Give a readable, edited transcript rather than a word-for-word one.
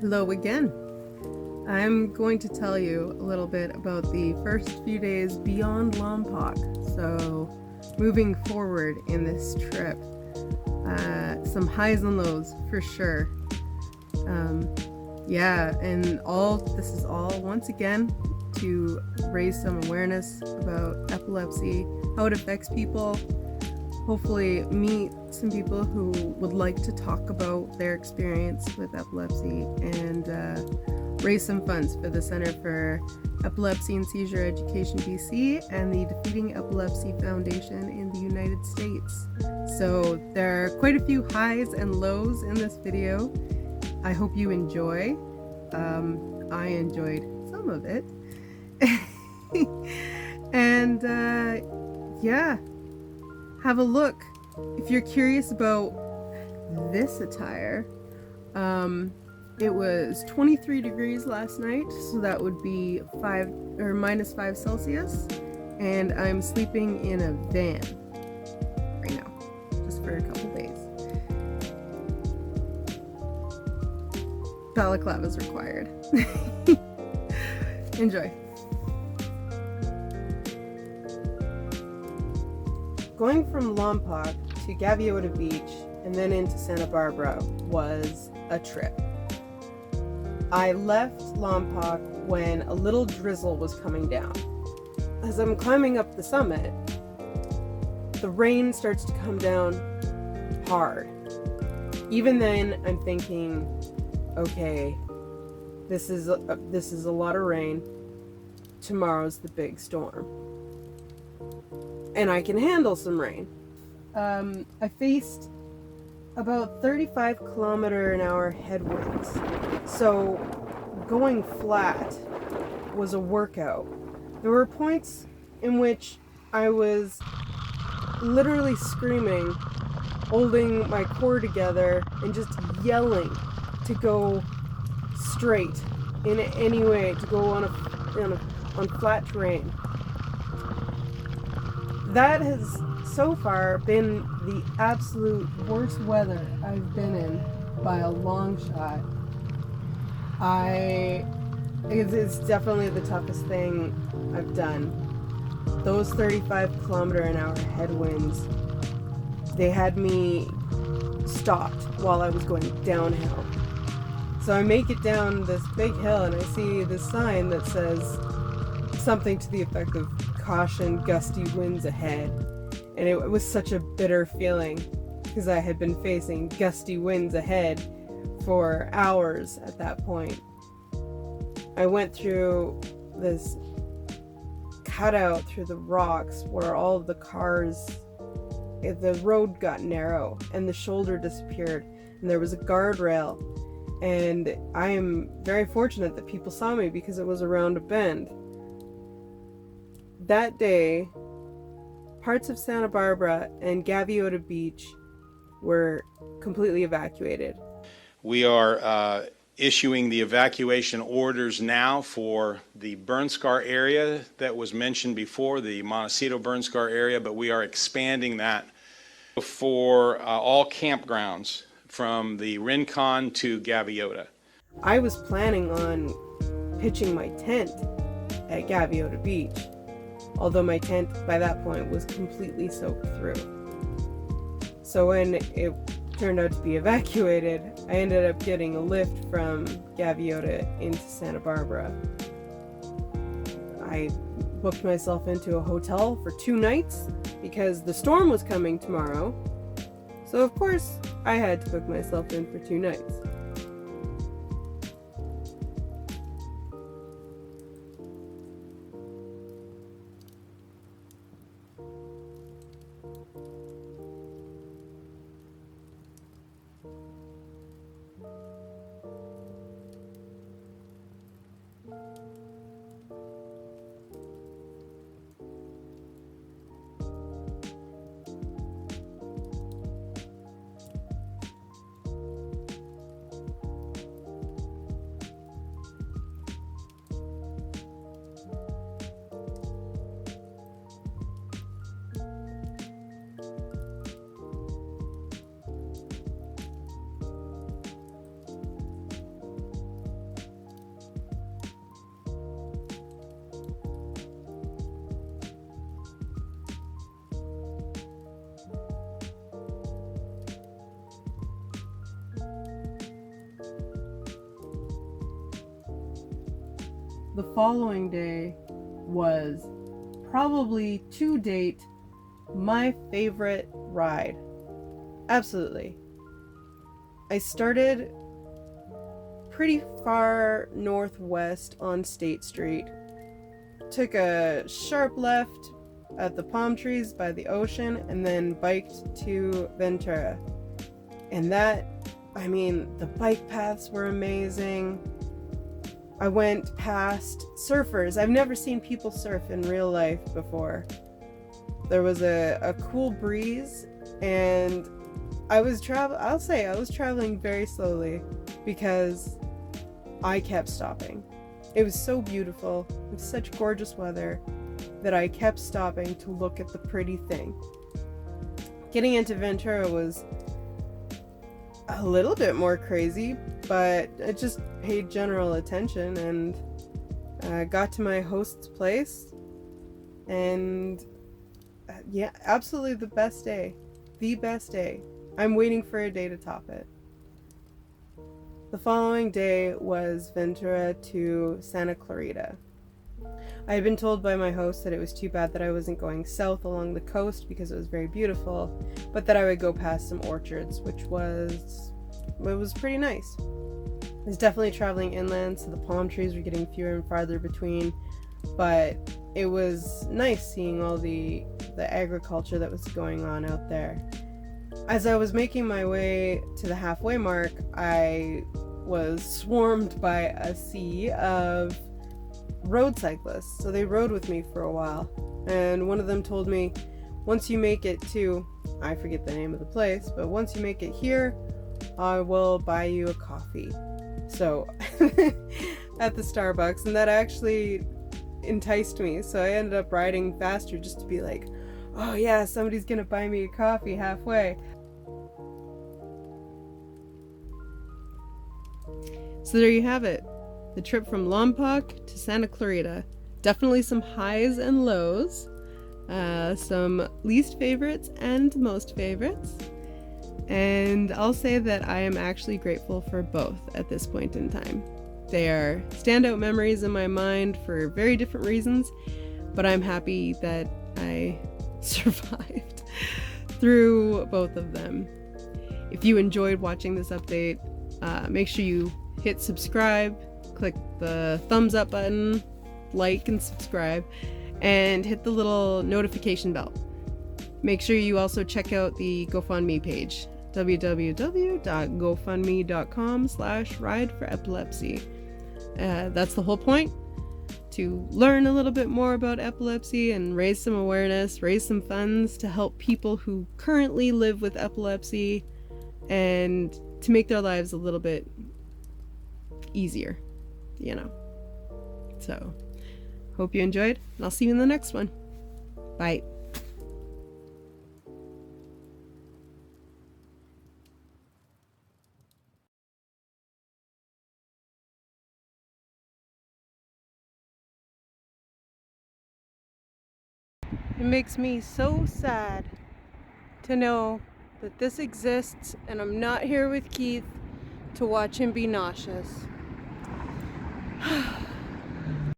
Hello again. I'm going to tell you a little bit about the first few days beyond Lompoc. So, moving forward in this trip, some highs and lows for sure. And this is all once again to raise some awareness about epilepsy, how it affects people. Hopefully meet some people who would like to talk about their experience with epilepsy and raise some funds for the Center for Epilepsy and Seizure Education BC and the Defeating Epilepsy Foundation in the United States. So there are quite a few highs and lows in this video. I hope you enjoy. I enjoyed some of it. And have a look. If you're curious about this attire, it was 23 degrees last night, so that would be -5 Celsius, and I'm sleeping in a van right now, just for a couple days. Balaclava is required. Enjoy. Going from Lompoc to Gaviota Beach and then into Santa Barbara was a trip. I left Lompoc when a little drizzle was coming down. As I'm climbing up the summit, the rain starts to come down hard. Even then, I'm thinking, okay, this is a lot of rain. Tomorrow's the big storm. And I can handle some rain. I faced about 35-kilometer-an-hour headwinds. So going flat was a workout. There were points in which I was literally screaming, holding my core together, and just yelling to go straight in any way, to go on flat terrain. That has so far been the absolute worst weather I've been in by a long shot. It's definitely the toughest thing I've done. Those 35-kilometer-an-hour headwinds, they had me stopped while I was going downhill. So I make it down this big hill and I see this sign that says something to the effect of caution, gusty winds ahead. And it was such a bitter feeling because I had been facing gusty winds ahead for hours at that point. I went through this cutout through the rocks where all of the cars, the road got narrow and the shoulder disappeared and there was a guardrail. And I am very fortunate that people saw me because it was around a bend. That day, parts of Santa Barbara and Gaviota Beach were completely evacuated. We are issuing the evacuation orders now for the burn scar area that was mentioned before, the Montecito burn scar area, but we are expanding that for all campgrounds from the Rincon to Gaviota. I was planning on pitching my tent at Gaviota Beach, although my tent by that point was completely soaked through. So when it turned out to be evacuated, I ended up getting a lift from Gaviota into Santa Barbara. I booked myself into a hotel for 2 nights because the storm was coming tomorrow. So of course, I had to book myself in for 2 nights. the following day was probably to date my favorite ride. Absolutely. I started pretty far northwest on State Street, took a sharp left at the palm trees by the ocean, and then biked to Ventura. And the bike paths were amazing. I went past surfers. I've never seen people surf in real life before. There was a cool breeze, and I was traveling very slowly because I kept stopping. It was so beautiful. It was such gorgeous weather that I kept stopping to look at the pretty thing. Getting into Ventura was a little bit more crazy, but I just paid general attention and got to my host's place, and yeah, absolutely the best day. The best day. I'm waiting for a day to top it. The following day was Ventura to Santa Clarita. I had been told by my host that it was too bad that I wasn't going south along the coast because it was very beautiful, but that I would go past some orchards, which was pretty nice. I was definitely traveling inland, so the palm trees were getting fewer and farther between, but it was nice seeing all the agriculture that was going on out there. As I was making my way to the halfway mark, I was swarmed by a sea of road cyclists. So they rode with me for a while, and one of them told me, once you make it to, I forget the name of the place, but once you make it here, I will buy you a coffee. So at the Starbucks, and that actually enticed me, so I ended up riding faster just to be like, oh yeah, somebody's gonna buy me a coffee halfway. So there you have it, the trip from Lompoc to Santa Clarita. Definitely some highs and lows, some least favorites and most favorites, and I'll say that I am actually grateful for both at this point in time. They are standout memories in my mind for very different reasons, but I'm happy that I survived through both of them. If you enjoyed watching this update, make sure you hit subscribe, click the thumbs up button, like and subscribe, and hit the little notification bell. Make sure you also check out the GoFundMe page, www.gofundme.com/ride4epilepsy. That's the whole point, to learn a little bit more about epilepsy and raise some awareness, raise some funds to help people who currently live with epilepsy, and to make their lives a little bit easier, So, hope you enjoyed, and I'll see you in the next one. Bye. It makes me so sad to know that this exists and I'm not here with Keith to watch him be nauseous.